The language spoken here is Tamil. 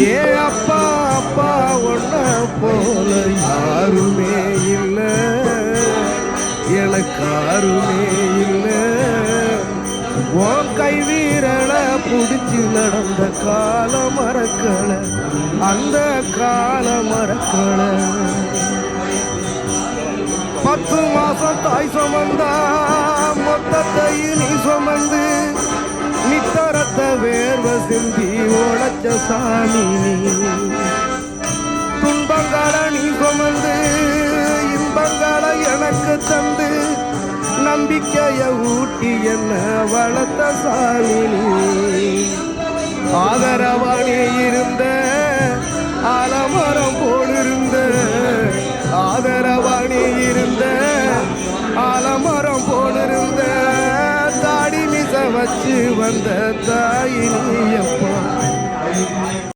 ஏ அப்பா அப்பா ஒன்ன போல யாருமே இல்லை, எனக்கு யாருமே இல்லை. உன் கை வீரலை புடிச்சு நடந்த கால மறக்கல, அந்த கால மறக்கல. 10 மாசம் தாய் சுமந்தா மொத்தத்தை நீ சுமந்து நித்தரத்தை வேர்வை சிந்தி உழைச்ச சாமி. துன்பங்களை நீ சுமந்து இன்பங்களை எனக்கு தந்து நம்பிக்கைய ஊட்டி என்ன வளர்த்த சாமி. ஆதரவாணி இருந்த ஆலமரம் போலிருந்த, ஆதரவாணி இருந்த ஆலமரம் போலிருந்த, தாடி மிச வச்சு வந்த தாயினியப்பா.